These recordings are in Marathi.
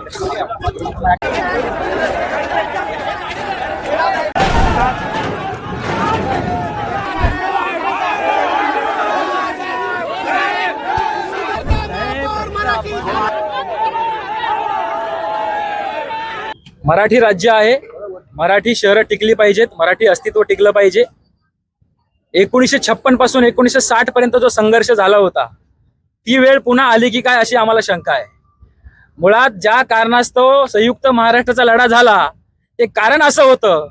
मराठी राज्य आहे, मराठी शहरं टिकली पाहिजेत, मराठी अस्तित्व टिकलं पाहिजे। 1956 पासून 1960 पर्यंत जो संघर्ष झाला होता ती वेळ पुन्हा आली की काय अशी आम्हाला शंका आहे। मुळात ज्या कारणास्तव संयुक्त महाराष्ट्राचा लढा झाला ते कारण असं होतं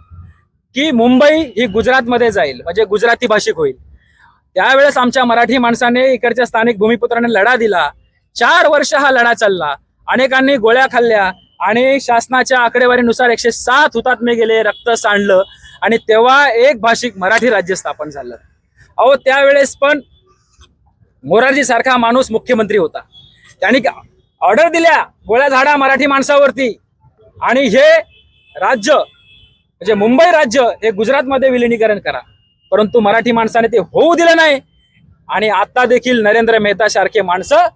की मुंबई ही गुजरातमध्ये जाईल, म्हणजे गुजराती भाषिक होईल। त्यावेळेस आमच्या मराठी माणसाने इकडच्या स्थानिक भूमिपुत्रांनी लढा दिला। 4 वर्ष हा लढा चालला, अनेकांनी गोळ्या खाल्ल्या आणि शासनाच्या आकडेवारीनुसार 107 हुतात्मे गेले, रक्त सांडलं आणि तेव्हा एक भाषिक मराठी राज्य स्थापन झालं। अहो त्यावेळेस पण मोरारजी सारखा माणूस मुख्यमंत्री होता, त्यांनी ऑर्डर दिल्या गोळ्या झाडा मराठी माणसावरती आणि हे राज्य म्हणजे मुंबई राज्य हे गुजरातमध्ये विलिनीकरण करा, परंतु मराठी माणसाने ते होऊ दिलं नाही। आणि आता देखील नरेंद्र मेहता सारखे माणसं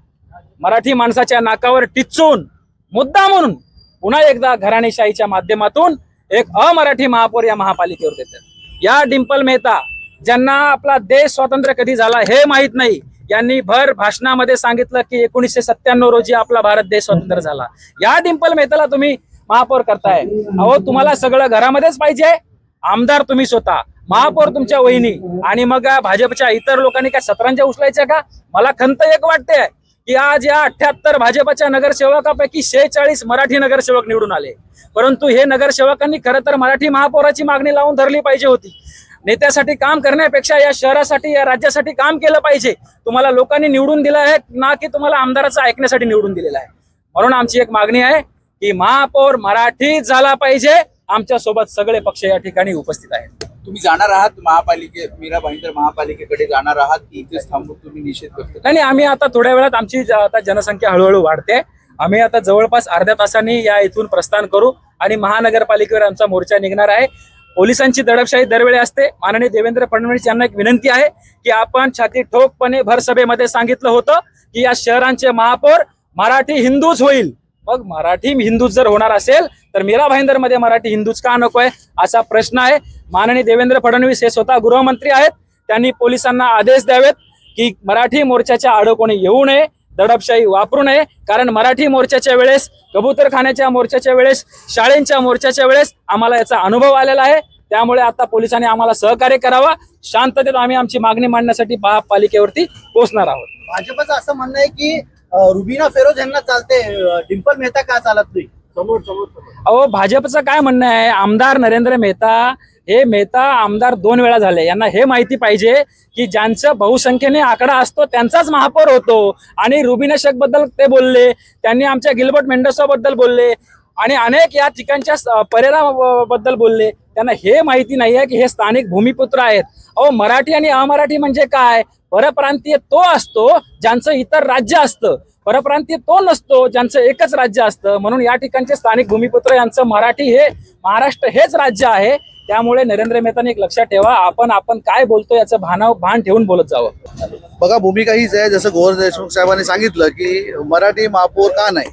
मराठी माणसाच्या नाकावर टिच्चून मुद्दा म्हणून पुन्हा एकदा घराणेशाहीच्या माध्यमातून एक अमराठी महापौर या महापालिकेवर देतात। या डिंपल मेहता ज्यांना आपला देश स्वतंत्र कधी झाला हे माहित नाही, यांनी भर भाषणामध्ये सांगितलं की 1997 रोजी आपला भारत देश स्वतंत्र झाला। या डिंपल मेहताला तुम्ही महापौर करताय। अहो तुम्हाला सगळं घरामध्येच पाहिजे, आमदार तुम्ही स्वतः, महापौर तुमच्या वहिनी आणि मग भाजपच्या इतर लोकांनी काय सतरंजा उचलायच्या का? मला खंत एक वाटते की आज या 78 भाजपच्या नगरसेवकापैकी 46 मराठी नगरसेवक निवडून आले, परंतु हे नगरसेवकांनी खरं तर मराठी महापौराची मागणी लावून धरली पाहिजे होती। नेत्यासाठी काम करण्यापेक्षा या शहरासाठी या राज्यासाठी काम केलं पाहिजे। तुम्हाला लोकांनी निवडून दिलं आहे ना की तुम्हाला आमदाराचं ऐकण्यासाठी निवडून दिलेलं आहे। म्हणून आमची एक मागणी आहे की महापौर मराठीच झाला पाहिजे। आमच्या सोबत सगळे पक्ष या ठिकाणी उपस्थित आहेत। तुम्ही जाणार आहात मीरा भाईंदर महापालिकेकडे जाणार आहात की इथेच थांबून तुम्ही निषेध करता? नाही, आम्ही आता थोड्या वेळात आमची आता जनसंख्या हळूहळू वाढते, आम्ही आता जवळपास अर्ध्या तासांनी या इथून प्रस्थान करू आणि महानगरपालिकेवर आमचा मोर्चा निघणार आहे। पोलिसांची दडपशाही दरवेळी असते। माननीय देवेंद्र फडणवीस यांना एक विनंती आहे की आपण छाती ठोकपणे भरसभेमध्ये सांगितलं होतं की या शहरांचे महापौर मराठी हिंदूच होईल। मग मराठी हिंदूच जर होणार असेल तर मीरा भाईंदर मध्ये मराठी हिंदूच का नकोय असा प्रश्न आहे। माननीय देवेंद्र फडणवीस हे स्वतः गृहमंत्री आहेत, त्यांनी पोलिसांना आदेश द्यावेत की मराठी मोर्चाच्या आड कोणी येऊ नये, दडपशाही वापरू नये। कारण मराठी मोर्चाच्या वेळेस, कबूतरखान्याच्या मोर्चाच्या वेळेस, शाळेंच्या मोर्चाच्या वेळेस आम्हाला याचा अनुभव आलेला आहे। त्यामुळे आता पोलिसांनी आम्हाला सहकार्य करावा, शांततेत आम्ही आमची मागणी मांडण्यासाठी महापालिकेवरती पोहोचणार आहोत। भाजपचं असं म्हणणं आहे की रुबीना फेरोज यांना चालते, डिंपल मेहता का चालत नाही? समोर अहो भाजपचं काय म्हणणं आहे, आमदार नरेंद्र मेहता हे मेहता आमदार 2 वेळा झाले, यांना हे माहिती पाहिजे की ज्यांचं बहुसंख्येने आकडा असतो त्यांचाच महापौर होतो। आणि रुबीना शेख बद्दल ते बोलले, त्यांनी आमच्या गिल्बर्ट मेंडोसा बद्दल बोलले आणि अनेक या ठिकाणच्या परेरा बद्दल बोलले। त्यांना हे माहिती नाही आहे की हे स्थानिक भूमिपुत्र आहेत। अहो मराठी आणि अमराठी म्हणजे काय? परप्रांतीय तो असतो ज्यांचं इतर राज्य असतं, परप्रांतीय तो नसतो ज्यांचं एकच राज्य असतं। म्हणून या ठिकाणचे स्थानिक भूमिपुत्र यांचं मराठी हे महाराष्ट्र हेच राज्य आहे। त्यामुळे नरेंद्र मेहताने एक लक्षात ठेवा, आपण काय बोलतो याचं भान ठेवून बोलत जावं। बघा भूमिका हीच आहे, जसं गोवर देशमुख साहेबांनी सांगितलं की मराठी महापौर का नाही।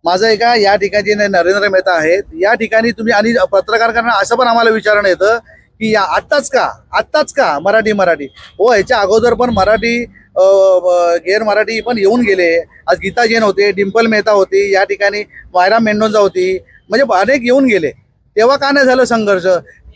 माझं एका या ठिकाणी नरेंद्र मेहता आहेत, या ठिकाणी तुम्ही आणि पत्रकारांना असं पण आम्हाला विचारणं येतं की या आत्ताच का मराठी हो, ह्याच्या अगोदर पण मराठी गैर मराठी पण येऊन गेले। आज गीता जैन होते, डिंपल मेहता होती, या ठिकाणी मायरा मेंडोजा होती, म्हणजे अनेक येऊन गेले। तेव्हा का नाही झालं संघर्ष?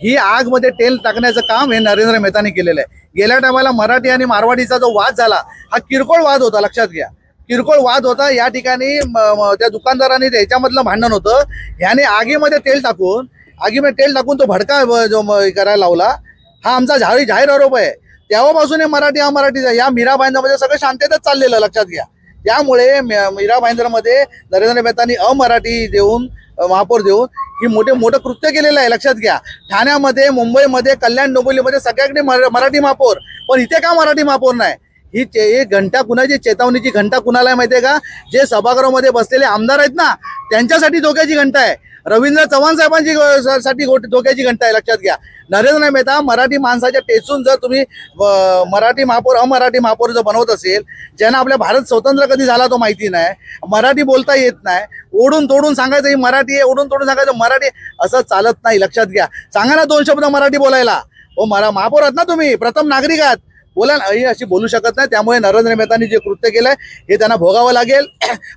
ही आग मध्ये तेल टाकण्याचं काम हे नरेंद्र मेहतानी केलेलं आहे। गेल्या टायमाला मराठी आणि मारवाडीचा जो वाद झाला हा किरकोळ वाद होता, लक्षात घ्या, किरकोळ वाद होता। या ठिकाणी त्या दुकानदारांनी त्याच्यामधलं भांडण होतं, ह्याने आगीमध्ये तेल टाकून तो भडका जो करायला लावला। हा आमचा जाहीर आरोप आहे। तेव्हापासून हे मराठी अमराठीचा या मीरा भाईंदरमध्ये सगळं शांततेत चाललेलं, लक्षात घ्या। त्यामुळे मीरा भाईंदरमध्ये नरेंद्र मेहतानी अमराठी देऊन महापौर देऊन ही मोठं कृत्य केलेलं आहे, लक्षात घ्या। ठाण्यामध्ये, मुंबईमध्ये, कल्याण डोंबिवलीमध्ये सगळ्याकडे मराठी महापौर, पण इथे का मराठी महापौर नाही? ही घंटा कुणाची, चेतावणीची घंटा कुणाला माहितीये का? जे सभागृहामध्ये बसलेले आमदार आहेत ना त्यांच्यासाठी धोक्याची घंटा आहे। रवींद्र चव्हाण साहेबांची साठी धोक्याची घंटा आहे, लक्षात घ्या। नरेंद्र मेहता मराठी माणसाच्या टेचून जर तुम्ही मराठी महापौर अमराठी महापौर जर बनवत असेल, ज्यांना आपल्या भारत स्वतंत्र कधी झाला तो माहिती नाही, मराठी बोलता येत नाही, ओढून तोडून सांगायचं ही मराठी आहे, ओढून तोडून सांगायचं मराठी आहे. असं चालत नाही, लक्षात घ्या. सांगा ना 2 शब्द मराठी बोलायला. हो महापौर आहात ना तुम्ही, प्रथम नागरिक आहात, बोला ना. ही अशी बोलू शकत नाही. त्यामुळे नरेंद्र मेहतांनी जे कृत्य केलंय हे त्यांना भोगावं लागेल.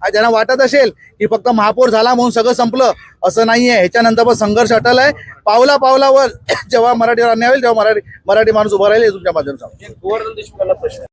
त्यांना वाटत असेल की फक्त महापौर झाला म्हणून सगळं संपलं, असं नाहीये. ह्याच्यानंतर पण संघर्ष अटल आहे. पावला पावलावर जेव्हा मराठीवर अन्याय होईल तेव्हा मराठी माणूस उभा राहील, हे तुमच्या माध्यमातून सांगतो. गोवर्धन देशमुखांना प्रश्न